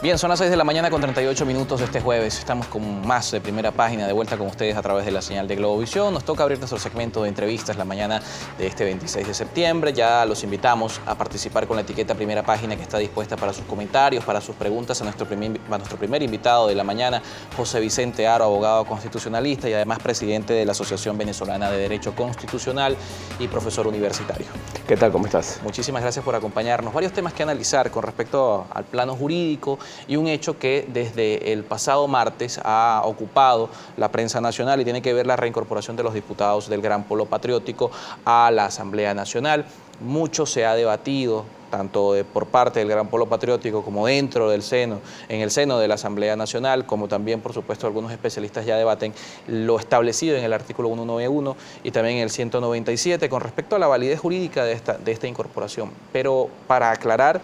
Bien, son las 6 de la mañana con 38 minutos de este jueves. Estamos con más de Primera Página, de vuelta con ustedes a través de la señal de Globovisión. Nos toca abrir nuestro segmento de entrevistas la mañana de este 26 de septiembre. Ya los invitamos a participar con la etiqueta Primera Página, que está dispuesta para sus comentarios, para sus preguntas a nuestro primer invitado de la mañana, José Vicente Haro, abogado constitucionalista y además presidente de la Asociación Venezolana de Derecho Constitucional y profesor universitario. ¿Qué tal? ¿Cómo estás? Muchísimas gracias por acompañarnos. Varios temas que analizar con respecto al plano jurídico y un hecho que desde el pasado martes ha ocupado la prensa nacional y tiene que ver la reincorporación de los diputados del Gran Polo Patriótico a la Asamblea Nacional. Mucho se ha debatido, tanto por parte del Gran Polo Patriótico como dentro del seno, en el seno de la Asamblea Nacional, como también, por supuesto, algunos especialistas ya debaten lo establecido en el artículo 191 y también en el 197 con respecto a la validez jurídica de esta incorporación. Pero para aclarar,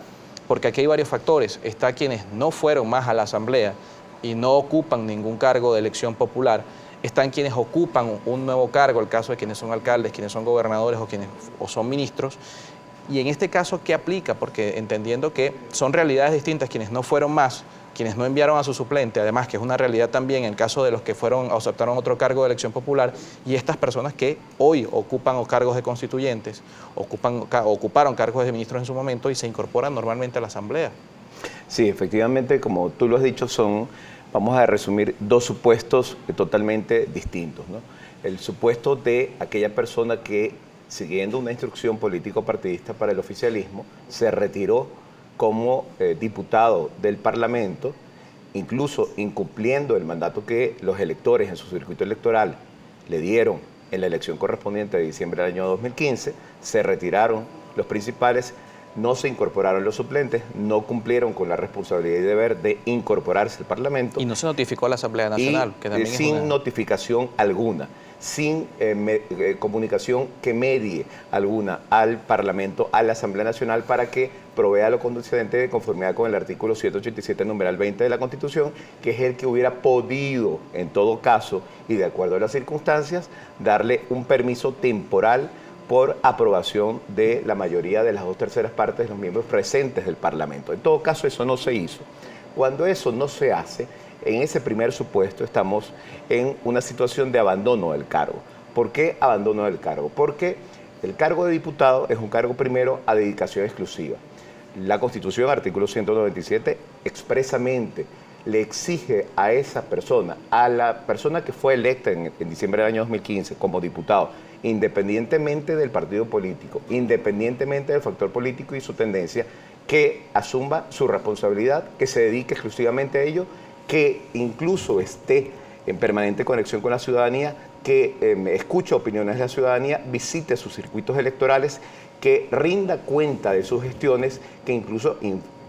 porque aquí hay varios factores, está quienes no fueron más a la Asamblea y no ocupan ningún cargo de elección popular, están quienes ocupan un nuevo cargo, el caso de quienes son alcaldes, quienes son gobernadores o son ministros. Y en este caso, ¿qué aplica? Porque entendiendo que son realidades distintas, quienes no fueron más, quienes no enviaron a su suplente, además que es una realidad también en el caso de los que fueron o aceptaron otro cargo de elección popular, y estas personas que hoy ocupan cargos de constituyentes, ocuparon cargos de ministros en su momento y se incorporan normalmente a la Asamblea. Sí, efectivamente, como tú lo has dicho, vamos a resumir, dos supuestos totalmente distintos, ¿no? El supuesto de aquella persona que, siguiendo una instrucción político-partidista para el oficialismo, se retiró como diputado del Parlamento, incluso incumpliendo el mandato que los electores en su circuito electoral le dieron en la elección correspondiente de diciembre del año 2015, se retiraron los principales, no se incorporaron los suplentes, no cumplieron con la responsabilidad y deber de incorporarse al Parlamento. Y no se notificó a la Asamblea Nacional, que también sin notificación alguna, sin comunicación que medie alguna al Parlamento, a la Asamblea Nacional, para que provea lo conducente de conformidad con el artículo 187, numeral 20 de la Constitución, que es el que hubiera podido, en todo caso, y de acuerdo a las circunstancias, darle un permiso temporal por aprobación de la mayoría de las 2/3 partes de los miembros presentes del Parlamento. En todo caso, eso no se hizo. Cuando eso no se hace, en ese primer supuesto estamos en una situación de abandono del cargo. ¿Por qué abandono del cargo? Porque el cargo de diputado es un cargo primero a dedicación exclusiva. La Constitución, artículo 197, expresamente le exige a esa persona, a la persona que fue electa en diciembre del año 2015 como diputado, independientemente del partido político, independientemente del factor político y su tendencia, que asuma su responsabilidad, que se dedique exclusivamente a ello, que incluso esté en permanente conexión con la ciudadanía, que escuche opiniones de la ciudadanía, visite sus circuitos electorales, que rinda cuenta de sus gestiones, que incluso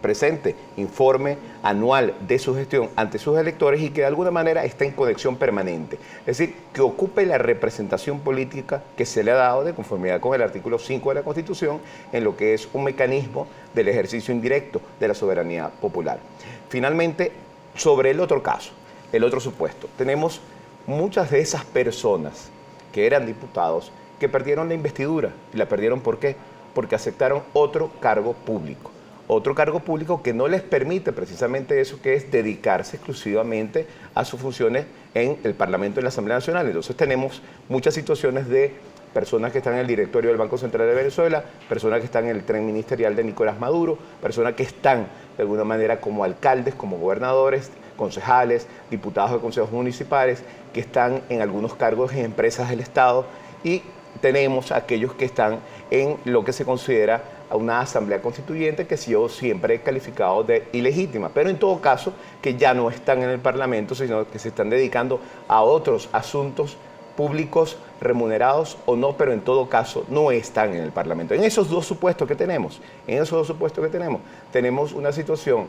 presente informe anual de su gestión ante sus electores y que de alguna manera está en conexión permanente. Es decir, que ocupe la representación política que se le ha dado de conformidad con el artículo 5 de la Constitución en lo que es un mecanismo del ejercicio indirecto de la soberanía popular. Finalmente, sobre el otro caso, el otro supuesto, tenemos muchas de esas personas que eran diputados que perdieron la investidura. ¿Y la perdieron por qué? Porque aceptaron otro cargo público. Otro cargo público que no les permite precisamente eso, que es dedicarse exclusivamente a sus funciones en el Parlamento y en la Asamblea Nacional. Entonces tenemos muchas situaciones de personas que están en el directorio del Banco Central de Venezuela, personas que están en el tren ministerial de Nicolás Maduro, personas que están de alguna manera como alcaldes, como gobernadores, concejales, diputados de consejos municipales, que están en algunos cargos en empresas del Estado, y tenemos aquellos que están en lo que se considera una asamblea constituyente, que yo siempre he calificado de ilegítima, pero en todo caso que ya no están en el Parlamento, sino que se están dedicando a otros asuntos públicos remunerados o no, pero en todo caso no están en el Parlamento. En esos dos supuestos que tenemos, tenemos una situación,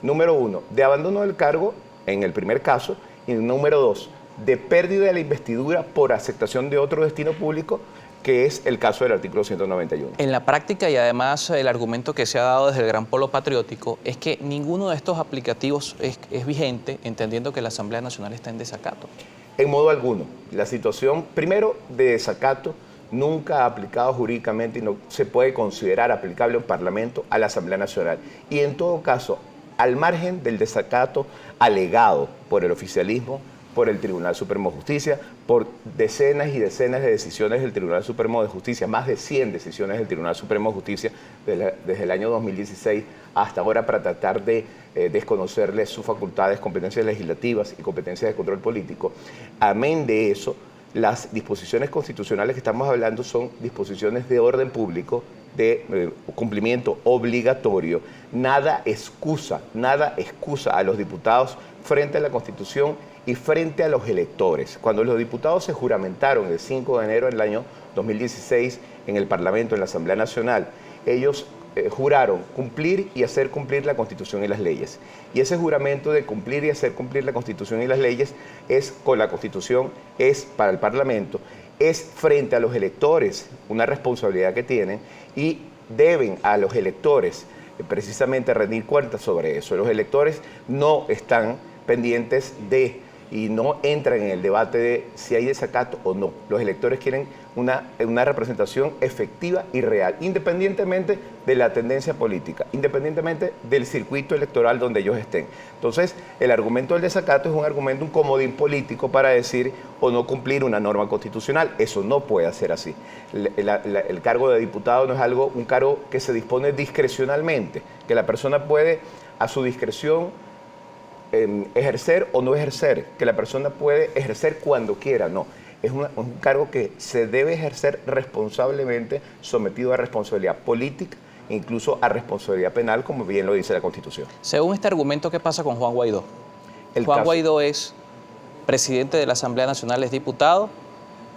número uno, de abandono del cargo en el primer caso, y número dos, de pérdida de la investidura por aceptación de otro destino público, que es el caso del artículo 191. En la práctica, y además el argumento que se ha dado desde el Gran Polo Patriótico, es que ninguno de estos aplicativos es vigente, entendiendo que la Asamblea Nacional está en desacato. En modo alguno. La situación, primero, de desacato, nunca ha aplicado jurídicamente y no se puede considerar aplicable un Parlamento a la Asamblea Nacional. Y en todo caso, al margen del desacato alegado por el oficialismo, por el Tribunal Supremo de Justicia, por decenas y decenas de decisiones del Tribunal Supremo de Justicia, más de 100 decisiones del Tribunal Supremo de Justicia desde el año 2016 hasta ahora, para tratar de desconocerles sus facultades, competencias legislativas y competencias de control político. Amén de eso, las disposiciones constitucionales que estamos hablando son disposiciones de orden público, de cumplimiento obligatorio. Nada excusa a los diputados frente a la Constitución y frente a los electores. Cuando los diputados se juramentaron el 5 de enero del año 2016 en el Parlamento, en la Asamblea Nacional, ellos juraron cumplir y hacer cumplir la Constitución y las leyes. Y ese juramento de cumplir y hacer cumplir la Constitución y las leyes es con la Constitución, es para el Parlamento, es frente a los electores, una responsabilidad que tienen, y deben a los electores precisamente rendir cuentas sobre eso. Los electores no están pendientes de y no entran en el debate de si hay desacato o no. Los electores quieren una representación efectiva y real, independientemente de la tendencia política, independientemente del circuito electoral donde ellos estén. Entonces, el argumento del desacato es un argumento, un comodín político para decir o no cumplir una norma constitucional. Eso no puede ser así. El cargo de diputado no es un cargo que se dispone discrecionalmente, que la persona puede a su discreción ejercer o no ejercer, que la persona puede ejercer cuando quiera, no. Es un cargo que se debe ejercer responsablemente, sometido a responsabilidad política, incluso a responsabilidad penal, como bien lo dice la Constitución. Según este argumento, ¿qué pasa con Juan Guaidó? Juan Guaidó es presidente de la Asamblea Nacional, es diputado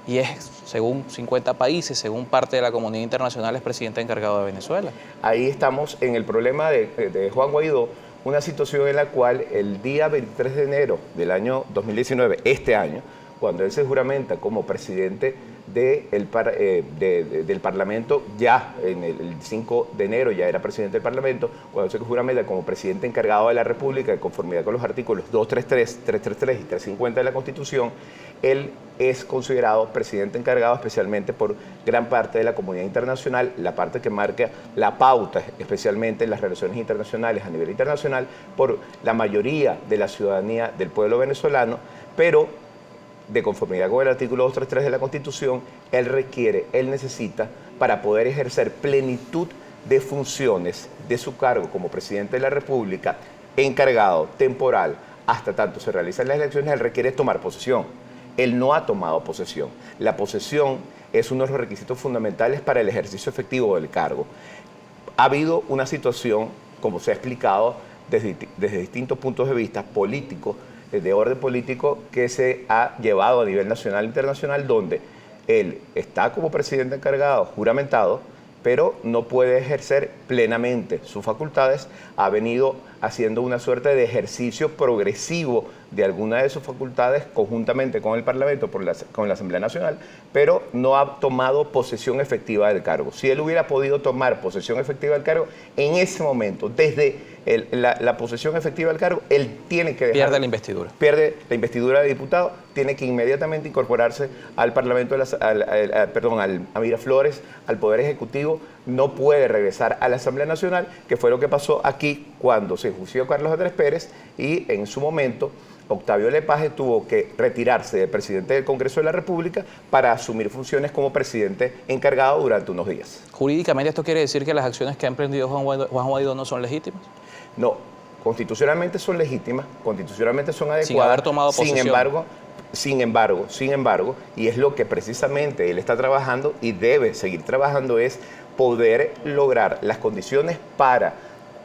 y es, según 50 países, según parte de la comunidad internacional, es presidente encargado de Venezuela. Ahí estamos en el problema de Juan Guaidó, una situación en la cual el día 23 de enero del año 2019, este año, cuando él se juramenta como presidente del Parlamento, ya en el 5 de enero ya era presidente del Parlamento, cuando se juramenta como presidente encargado de la República, de conformidad con los artículos 233, 333 y 350 de la Constitución, él es considerado presidente encargado especialmente por gran parte de la comunidad internacional, la parte que marca la pauta, especialmente en las relaciones internacionales a nivel internacional, por la mayoría de la ciudadanía del pueblo venezolano, pero de conformidad con el artículo 233 de la Constitución, él necesita, para poder ejercer plenitud de funciones de su cargo como presidente de la República, encargado, temporal, hasta tanto se realizan las elecciones, él requiere tomar posesión. Él no ha tomado posesión. La posesión es uno de los requisitos fundamentales para el ejercicio efectivo del cargo. Ha habido una situación, como se ha explicado, desde distintos puntos de vista políticos, de orden político, que se ha llevado a nivel nacional e internacional, donde él está como presidente encargado, juramentado, pero no puede ejercer plenamente sus facultades, ha venido haciendo una suerte de ejercicio progresivo de alguna de sus facultades conjuntamente con el Parlamento, con la Asamblea Nacional, pero no ha tomado posesión efectiva del cargo. Si él hubiera podido tomar posesión efectiva del cargo, en ese momento, desde la posesión efectiva del cargo, él tiene que pierde la investidura. Pierde la investidura de diputado, tiene que inmediatamente incorporarse al Parlamento, a Miraflores, al Poder Ejecutivo, no puede regresar a la Asamblea Nacional, que fue lo que pasó aquí cuando se enjuició Carlos Andrés Pérez y en su momento Octavio Lepage tuvo que retirarse de presidente del Congreso de la República para asumir funciones como presidente encargado durante unos días. Jurídicamente, ¿esto quiere decir que las acciones que ha emprendido Juan Guaidó no son legítimas? No, constitucionalmente son legítimas, constitucionalmente son adecuadas. Sin haber tomado posesión. Sin embargo, y es lo que precisamente él está trabajando y debe seguir trabajando, es poder lograr las condiciones para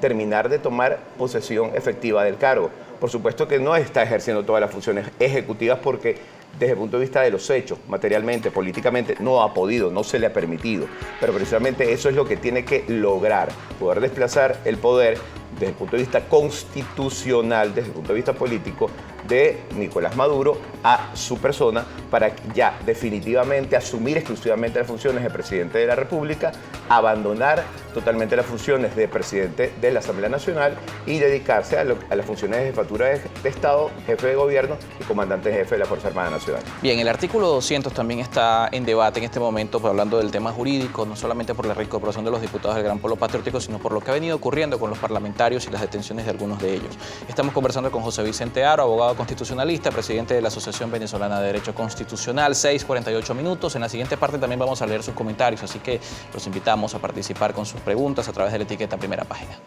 terminar de tomar posesión efectiva del cargo. Por supuesto que no está ejerciendo todas las funciones ejecutivas porque desde el punto de vista de los hechos, materialmente, políticamente, no ha podido, no se le ha permitido. Pero precisamente eso es lo que tiene que lograr, poder desplazar el poder desde el punto de vista constitucional, desde el punto de vista político, de Nicolás Maduro a su persona para ya definitivamente asumir exclusivamente las funciones de presidente de la República, abandonar totalmente las funciones de presidente de la Asamblea Nacional y dedicarse a las funciones de jefatura de Estado, jefe de gobierno y comandante jefe de la Fuerza Armada Nacional. Bien, el artículo 200 también está en debate en este momento, pues, hablando del tema jurídico, no solamente por la reincorporación de los diputados del Gran Polo Patriótico, sino por lo que ha venido ocurriendo con los parlamentarios y las detenciones de algunos de ellos. Estamos conversando con José Vicente Haro, abogado constitucionalista, presidente de la Asociación Venezolana de Derecho Constitucional. 6:48 minutos. En la siguiente parte también vamos a leer sus comentarios, así que los invitamos a participar con sus preguntas a través de la etiqueta Primera Página.